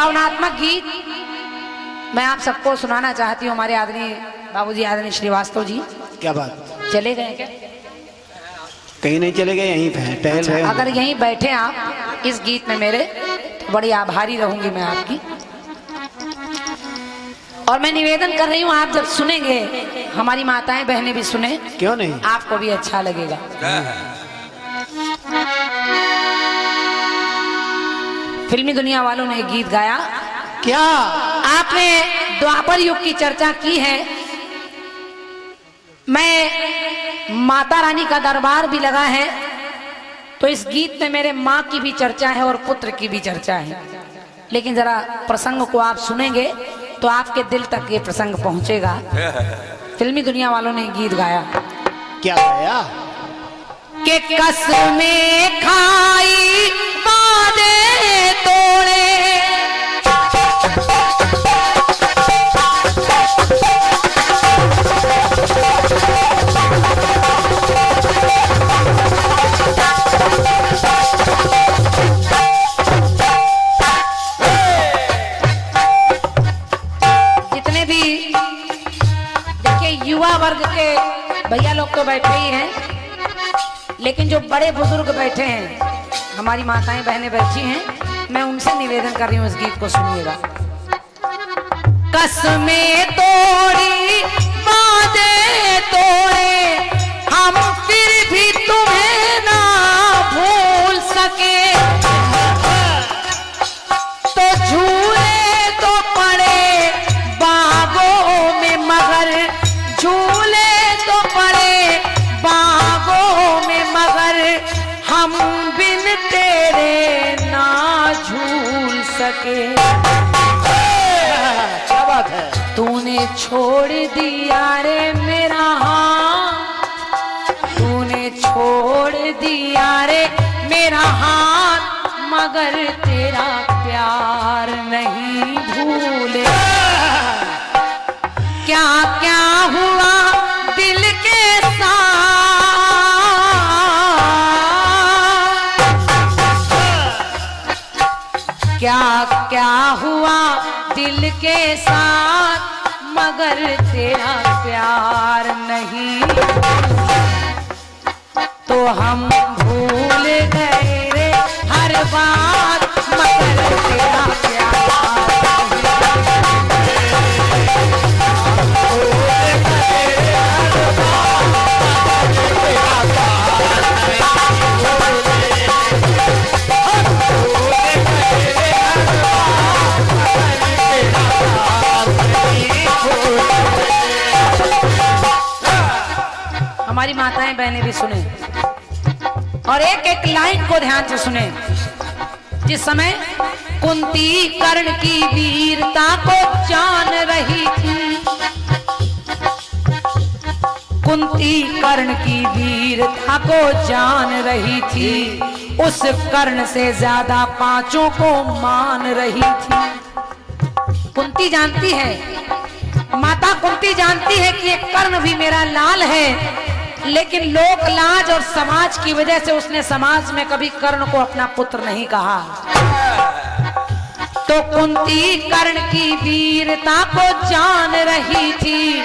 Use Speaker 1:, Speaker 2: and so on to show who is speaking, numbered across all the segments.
Speaker 1: भावनात्मक गीत मैं आप सबको सुनाना चाहती हूँ। हमारे आदरणीय बाबूजी आदरणीय श्रीवास्तव जी।
Speaker 2: क्या बात,
Speaker 1: चले गए क्या?
Speaker 2: कहीं नहीं चले गए, यहीं पे हैं, टहल रहे हैं।
Speaker 1: अगर यहीं बैठे आप इस गीत में मेरे, तो बड़ी आभारी रहूंगी मैं आपकी। और मैं निवेदन कर रही हूँ, आप जब सुनेंगे, हमारी माताएं बहनें भी सुने,
Speaker 2: क्यों नहीं,
Speaker 1: आपको भी अच्छा लगेगा। फिल्मी दुनिया वालों ने एक गीत गाया।
Speaker 2: क्या
Speaker 1: आपने द्वापर युग की चर्चा की है, मैं माता रानी का दरबार भी लगा है, तो इस गीत में मेरे माँ की भी चर्चा है और पुत्र की भी चर्चा है। लेकिन जरा प्रसंग को आप सुनेंगे तो आपके दिल तक ये प्रसंग पहुंचेगा। फिल्मी दुनिया वालों ने गीत गाया।
Speaker 2: क्या गाया?
Speaker 1: के कसमें खाई वादे तोड़े, जितने भी देखिए युवा वर्ग के भैया लोग तो बैठे ही हैं, लेकिन जो बड़े बुजुर्ग बैठे हैं, हमारी माताएं बहनें बैठी हैं, मैं उनसे निवेदन कर रही हूँ, इस गीत को सुनिएगा। कसमें तोड़ी वादे तोड़े, हम फिर भी तुम्हें ना भूल सके, तो झूले तो पड़े बागों में मगर, झूले तो पड़े बागों में मगर, हम बिन तेरे ना झूल सके।
Speaker 2: क्या बात है?
Speaker 1: तूने छोड़ दिया रे मेरा हाथ, तूने छोड़ दिया रे मेरा हाथ, मगर तेरा प्यार नहीं भूले। क्या क्या हुआ दिल के साथ, क्या क्या हुआ दिल के साथ, मगर तेरा प्यार नहीं, तो हम भूल गए रे हर बात, मगर तेरा प्यार हमारी माताएं बहनें भी सुने और एक एक लाइन को ध्यान से सुने। जिस समय कुंती कर्ण की वीरता को जान रही थी, कुंती कर्ण की वीरता को जान रही थी, उस कर्ण से ज्यादा पांचों को मान रही थी। कुंती जानती है, माता कुंती जानती है कि ये कर्ण भी मेरा लाल है, लेकिन लोक लाज और समाज की वजह से उसने समाज में कभी कर्ण को अपना पुत्र नहीं कहा। तो कुंती कर्ण की वीरता को जान रही थी,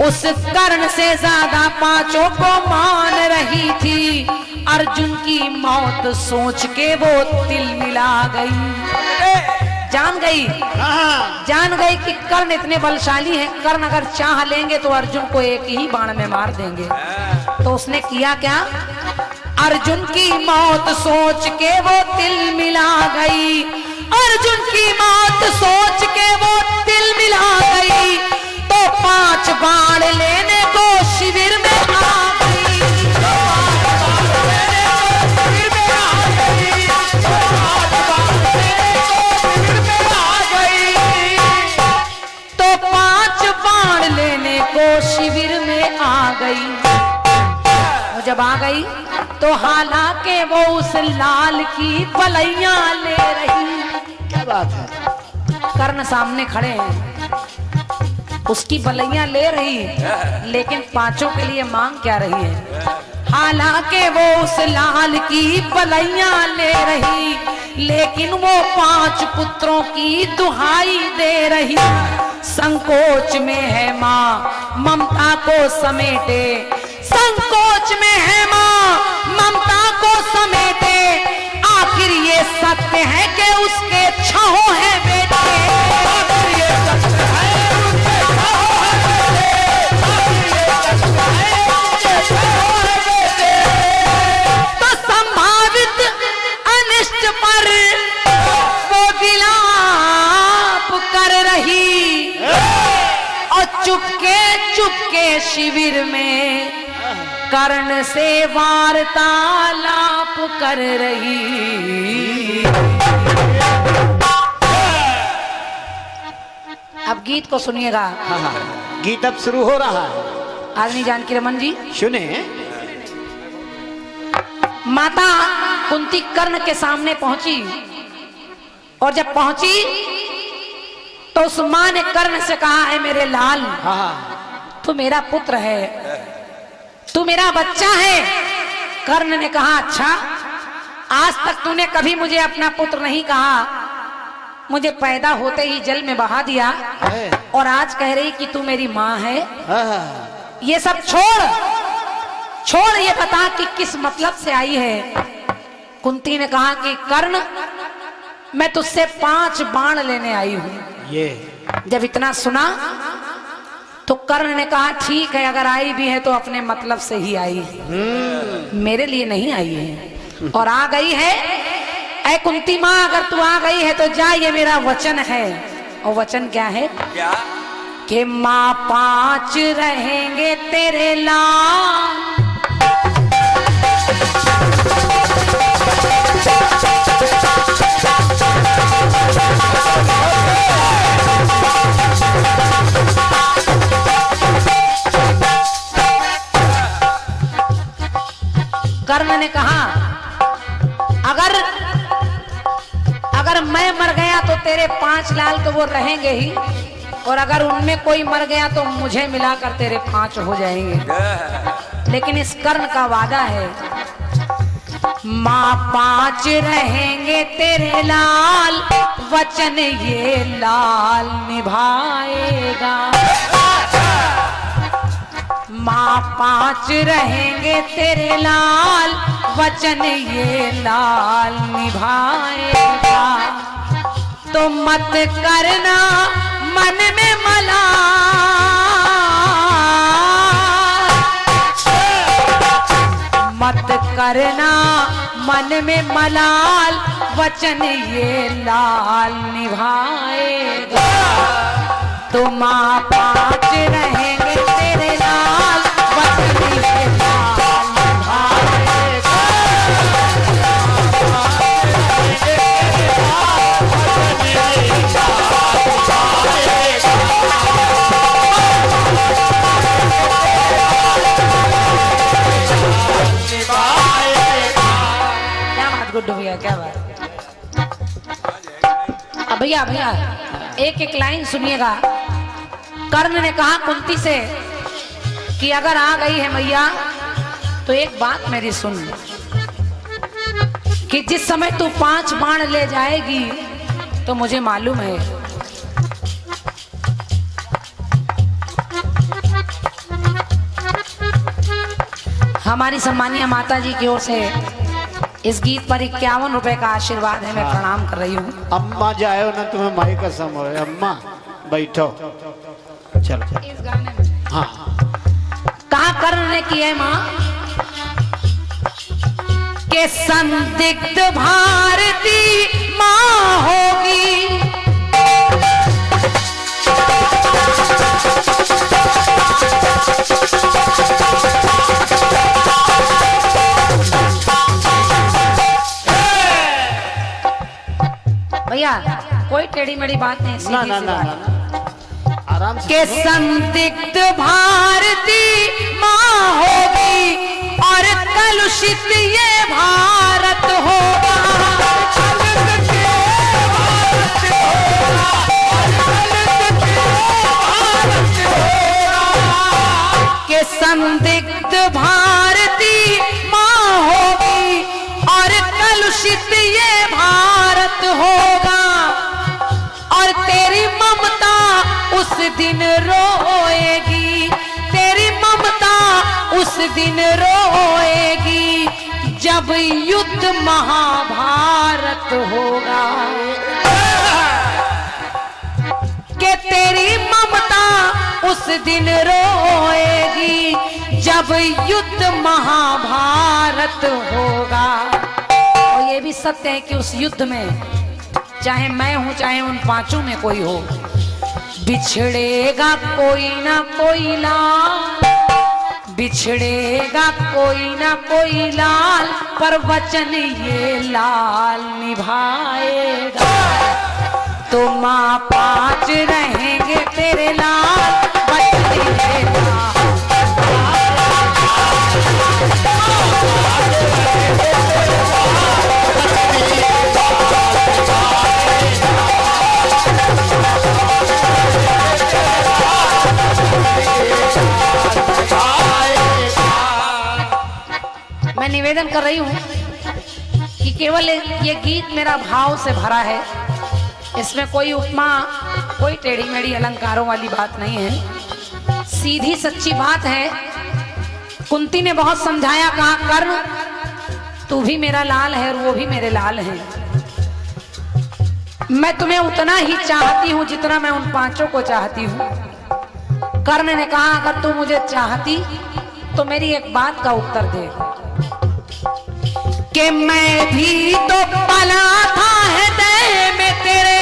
Speaker 1: उस कर्ण से ज्यादा पांचों को मान रही थी। अर्जुन की मौत सोच के वो तिल मिला गई, जान गई कि कर्ण इतने बलशाली हैं, कर्ण अगर चाह लेंगे तो अर्जुन को एक ही बाण में मार देंगे। तो उसने किया क्या? अर्जुन की मौत सोच के वो तिल मिला गई, अर्जुन की मौत सोच के वो तिल मिला गई, तो 5 बाण लेने को शिविर में आ गई, तो 5 बाण लेने को शिविर में आ गई। जब आ गई तो हालांकि वो उस लाल की पलैया ले रही।
Speaker 2: क्या बात है?
Speaker 1: कर्ण सामने खड़े हैं, उसकी बलैयां ले रही, लेकिन पांचों के लिए मांग क्या रही है? हालांकि वो उस लाल की बलैयां ले रही, लेकिन वो 5 पुत्रों की दुहाई दे रही। संकोच में है माँ ममता को समेटे, संकोच में है माँ ममता को समेटे। आखिर ये सत्य है कि उसके 6 है बेटे। आखिर ये सत्य है उसके 6 है बेटे। आखिर ये सत्य है उसके 6 है बेटे। तो संभावित अनिष्ट पर वो विलाप कर रही और चुपके चुपके शिविर में कर्ण से वार्तालाप कर रही। अब गीत को सुनिएगा।
Speaker 2: हाँ हाँ, गीत अब शुरू हो रहा है।
Speaker 1: आदमी जानकी रमन जी
Speaker 2: सुने।
Speaker 1: माता कुंती कर्ण के सामने पहुंची और जब पहुंची तो उस मां ने कर्ण से कहा, है मेरे लाल,
Speaker 2: हाँ हाँ,
Speaker 1: तू मेरा पुत्र है, तू मेरा बच्चा है। कर्ण ने कहा, अच्छा, आज तक तूने कभी मुझे अपना पुत्र नहीं कहा, मुझे पैदा होते ही जल में बहा दिया और आज कह रही कि तू मेरी माँ है। ये सब छोड़ ये बता कि किस मतलब से आई है। कुंती ने कहा कि कर्ण, मैं तुझसे 5 बाण लेने आई हूं।
Speaker 2: ये
Speaker 1: जब इतना सुना तो कर्ण ने कहा, ठीक है, अगर आई भी है तो अपने मतलब से ही आई है, मेरे लिए नहीं आई है। और आ गई है। ऐ कुंती माँ, अगर तू आ गई है तो जा, ये मेरा वचन है। और वचन क्या है?
Speaker 3: क्या?
Speaker 1: कि माँ 5 रहेंगे तेरे लाल। कर्ण ने कहा, अगर मैं मर गया तो तेरे 5 लाल तो वो रहेंगे ही, और अगर उनमें कोई मर गया तो मुझे मिलाकर तेरे 5 हो जाएंगे। लेकिन इस कर्ण का वादा है, माँ 5 रहेंगे तेरे लाल, वचन ये लाल निभाएगा। माँ 5 रहेंगे तेरे लाल, वचन ये लाल निभाएगा। तो मत करना मन में मलाल, मत करना मन में मलाल, वचन ये लाल निभाएगा। तो माँ 5 रहेंगे तेरे लाल, वचन ये लाल निभाएगा। क्या बात गुड्डू भैया, क्या बात। अब भैया एक एक लाइन सुनिएगा। कर्ण ने कहा कुंती से कि अगर आ गई है मैया तो एक बात मेरी सुन, कि जिस समय तू 5 बाण ले जाएगी तो मुझे मालूम है हमारी सम्मानीय माता जी की ओर से इस गीत पर 51 रुपए का आशीर्वाद है। मैं प्रणाम कर रही हूँ।
Speaker 2: अम्मा जाओ ना, तुम्हें माई कसम हो। अम्मा बैठो, चलो।
Speaker 1: इस गाने में
Speaker 2: हाँ,
Speaker 1: कहा कर्ण ने की है माँ के संदिग्ध भारती माँ होगी। भैया कोई टेढ़ी मेढ़ी बात नहीं,
Speaker 2: ना ना ना ना, आराम से।
Speaker 1: के संदिग्ध भारती माँ होगी और कलुषित ये भारत होगा। के संदिग्ध भारती माँ होगी और कलुषित ये भारत दिन रोएगी जब युद्ध महाभारत होगा, कि तेरी ममता उस दिन रोएगी जब युद्ध महाभारत होगा। और ये भी सत्य है कि उस युद्ध में चाहे मैं हूं चाहे उन पांचों में कोई हो, बिछड़ेगा कोई ना कोई लाल, बिछड़ेगा कोई ना कोई लाल, पर वचन ये लाल निभाएगा। तो माँ पांच रहेंगे तेरे लाल, वचन ये लाल। मैं निवेदन कर रही हूँ कि केवल ये गीत मेरा भाव से भरा है, इसमें कोई उपमा कोई टेढ़ी मेढ़ी अलंकारों वाली बात नहीं है, सीधी सच्ची बात है। कुंती ने बहुत समझाया, कहा कर्ण तू भी मेरा लाल है और वो भी मेरे लाल हैं, मैं तुम्हें उतना ही चाहती हूँ जितना मैं उन पांचों को चाहती हूँ। कर्ण ने कहा अगर तू मुझे चाहती तो मेरी एक बात का उत्तर दे, कि मैं भी तो पला था हृदय में तेरे,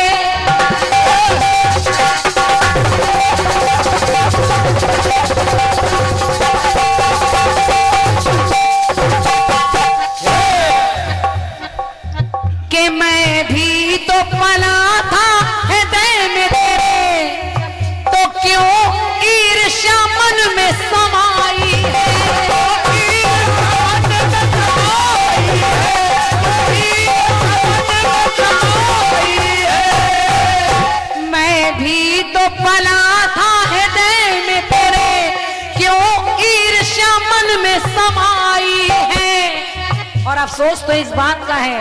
Speaker 1: कि मैं भी तो पला था हृदय में तेरे, तो क्यों ईर्ष्या मन में समाई है। पला था हृदय में तेरे, क्यों ईर्ष्या मन में समाई है। और अफसोस तो इस बात का है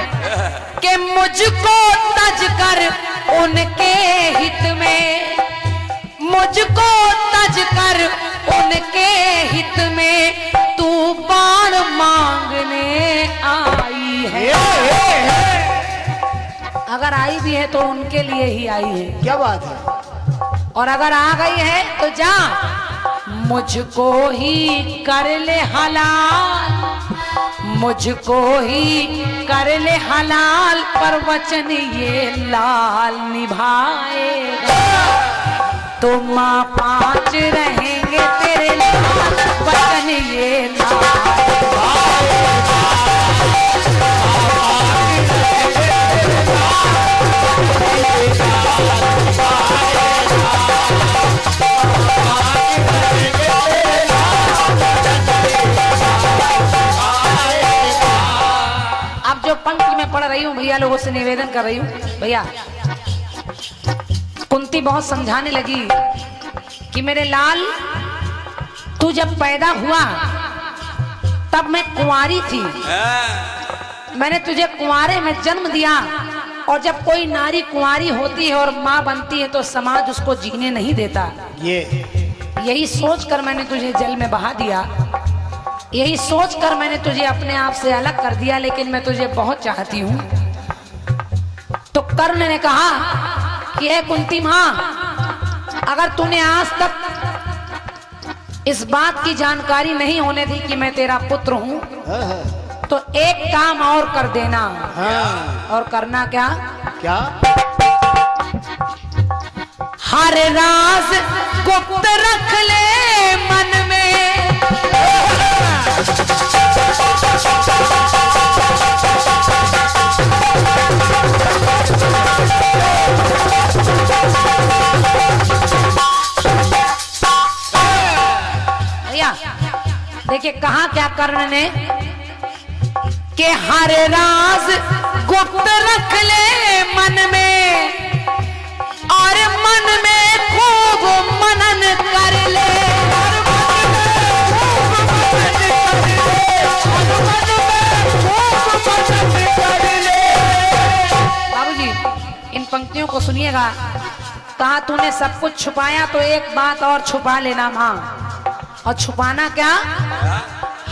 Speaker 1: कि मुझको तज कर उनके हित में, मुझको तज कर उनके हित में तू बाण मांगने आई है। अगर आई भी है तो उनके लिए ही आई है।
Speaker 2: क्या बात है।
Speaker 1: और अगर आ गई है तो जा मुझको ही कर ले हलाल, मुझको ही कर ले हलाल, पर वचन ये लाल निभाएगा। तो माँ पांच रहेंगे तेरे लाल, वचन ये लाल। अब जो पंक्ति में पढ़ रही हूँ भैया लोगों से निवेदन कर रही हूँ, भैया कुंती बहुत समझाने लगी कि मेरे लाल तू जब पैदा हुआ तब मैं कुंवारी थी, मैंने तुझे कुंवारे में जन्म दिया, और जब कोई नारी कुंवारी होती है और माँ बनती है तो समाज उसको जीने नहीं देता। यही सोचकर मैंने तुझे जल में बहा दिया, यही सोचकर मैंने तुझे अपने आप से अलग कर दिया, लेकिन मैं तुझे बहुत चाहती हूँ। तो कर्ण ने कहा कि हे कुंती माँ, अगर तूने आज तक इस बात की जानकारी नहीं होने दी कि मैं तेरा पुत्र हूँ, तो एक काम और कर देना। और करना क्या?
Speaker 2: क्या?
Speaker 1: हर राज गुप्त रख ले मन में, भैया देखिए कहा क्या कर्ण ने कि हर राज गुप्त रख ले मन में, और मन में खूब मनन कर ले। बाबूजी इन पंक्तियों को सुनिएगा। कहा तूने सब कुछ छुपाया तो एक बात और छुपा लेना माँ। और छुपाना क्या?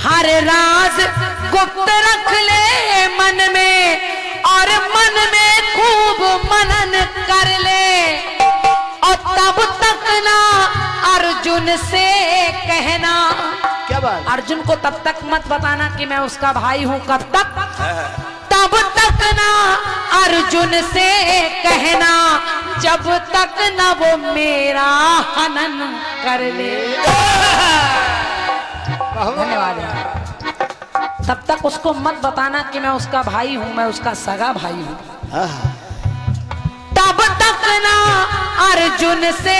Speaker 1: हर राज गुप्त रख ले मन में, और मन में खूब मनन कर ले, और तब तक ना अर्जुन से कहना।
Speaker 2: क्या बात?
Speaker 1: अर्जुन को तब तक मत बताना कि मैं उसका भाई हूं। कब तक? तब तक ना अर्जुन से कहना, जब तक ना वो मेरा हनन कर ले। धन्यवाद। तब तक उसको मत बताना कि मैं उसका भाई हूं, मैं उसका सगा भाई हूं। तब तक ना अर्जुन से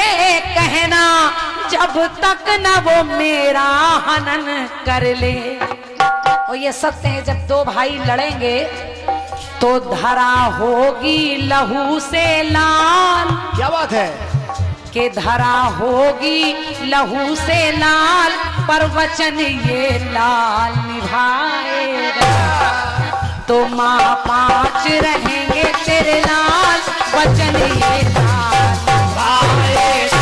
Speaker 1: कहना, जब तक ना वो मेरा हनन कर ले। और ये सत्य है, जब दो भाई लड़ेंगे तो धरा होगी लहू से लाल।
Speaker 2: क्या बात है?
Speaker 1: के धरा होगी लहू से लाल, पर वचन ये लाल निभाएगा। तो माँ 5 रहेंगे तेरे लाल, वचन ये लाल निभाएगा।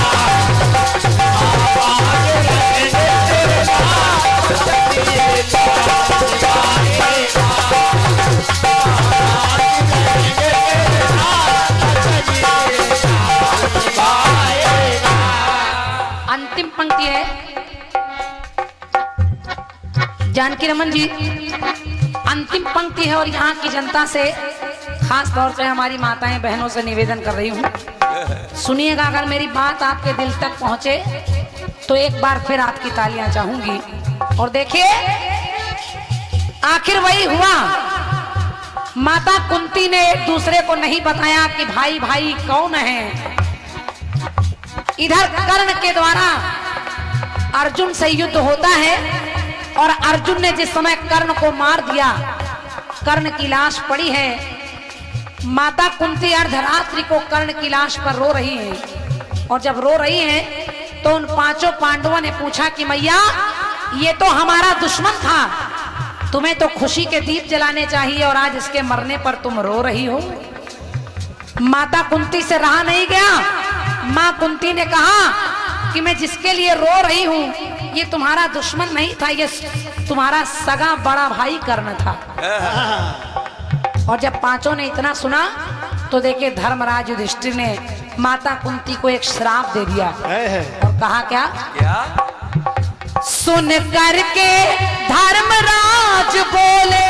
Speaker 1: अंतिम पंक्ति है जानकी रमन जी, अंतिम पंक्ति है, और यहाँ की जनता से खास तौर से हमारी माताएं बहनों से निवेदन कर रही हूँ, सुनिएगा। अगर मेरी बात आपके दिल तक पहुंचे तो एक बार फिर आपकी तालियां चाहूंगी। और देखिए, आखिर वही हुआ, माता कुंती ने एक दूसरे को नहीं बताया कि भाई भाई कौन है। इधर कर्ण के द्वारा अर्जुन से युद्ध होता है, और अर्जुन ने जिस समय कर्ण को मार दिया, कर्ण की लाश पड़ी है। माता कुंती अर्धरात्रि को कर्ण की लाश पर रो रही है, और जब रो रही है तो उन 5 पांडवों ने पूछा कि मैया, ये तो हमारा दुश्मन था, तुम्हें तो खुशी के दीप जलाने चाहिए, और आज इसके मरने पर तुम रो रही हो। माता कुंती से रहा नहीं गया। माँ कुंती ने कहा कि मैं जिसके लिए रो रही हूँ ये तुम्हारा दुश्मन नहीं था, ये तुम्हारा सगा बड़ा भाई कर्ण था। और जब 5 ने इतना सुना तो देखिए, धर्मराज युधिष्ठिर ने माता कुंती को एक श्राप दे दिया, और कहा क्या? सुन करके धर्मराज बोले,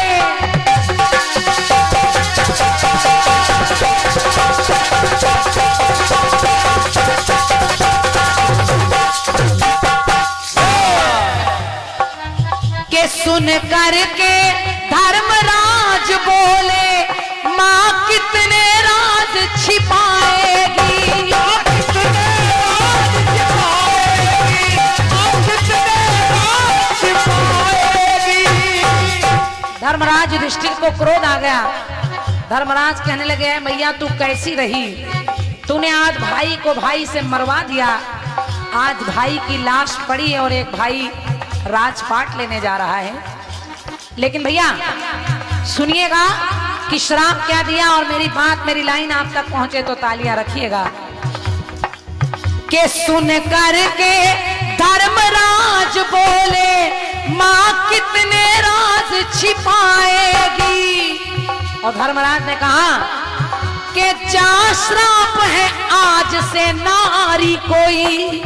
Speaker 1: के सुन करके धर्मराज बोले, माँ कितने राज छिपाएगी, धर्मराज युधिष्ठिर को क्रोध आ गया। धर्मराज कहने लगे, मैया तू कैसी रही, तूने आज भाई को भाई से मरवा दिया, आज भाई की लाश पड़ी है और एक भाई राजपाट लेने जा रहा है। लेकिन भैया सुनिएगा कि श्राप क्या दिया, और मेरी बात, मेरी लाइन आप तक पहुंचे तो तालियां रखिएगा। के सुन करके धर्मराज बोले, माँ कितने राज छिपाएगी। और धर्मराज ने कहा कि जा श्राप है आज से नारी कोई,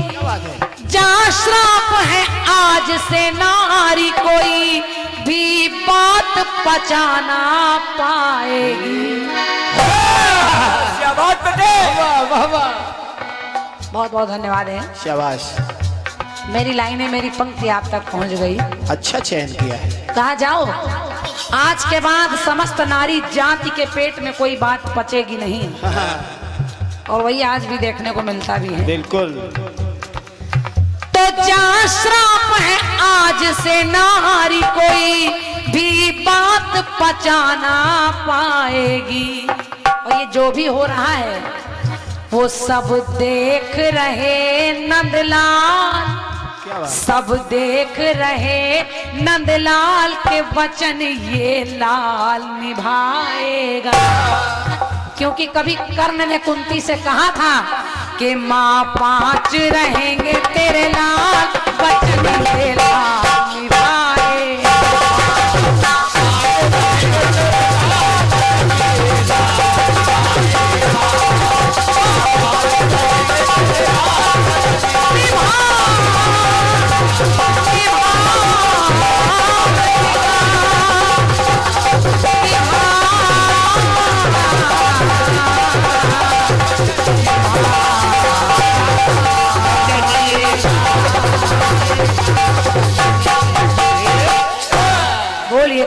Speaker 1: जा श्राप है आज से नारी कोई, भी बात पचाना पाएगी।
Speaker 2: शाबाश बेटे, वाह वाह वाह,
Speaker 1: बहुत बहुत धन्यवाद है।
Speaker 2: शाबाश,
Speaker 1: मेरी लाइनें, मेरी पंक्ति आप तक पहुंच गई।
Speaker 2: अच्छा चयन किया है।
Speaker 1: कहा जाओ, आज के बाद समस्त नारी जाति के पेट में कोई बात पचेगी नहीं, और वही आज भी देखने को मिलता भी है।
Speaker 2: बिल्कुल।
Speaker 1: तो जा श्राप है आज से नारी कोई, भी बात पचाना पाएगी। और ये जो भी हो रहा है वो सब देख रहे नंदलाल, सब देख रहे नंदलाल के वचन ये लाल निभाएगा। क्योंकि कभी कर्ण ने कुंती से कहा था कि माँ 5 रहेंगे तेरे लाल, वचन ये लाल निभाएगा।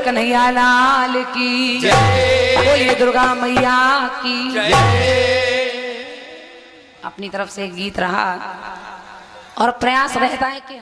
Speaker 1: कन्हैया लाल की बोलिए दुर्गा मैया की। अपनी तरफ से एक गीत रहा और प्रयास रहता है कि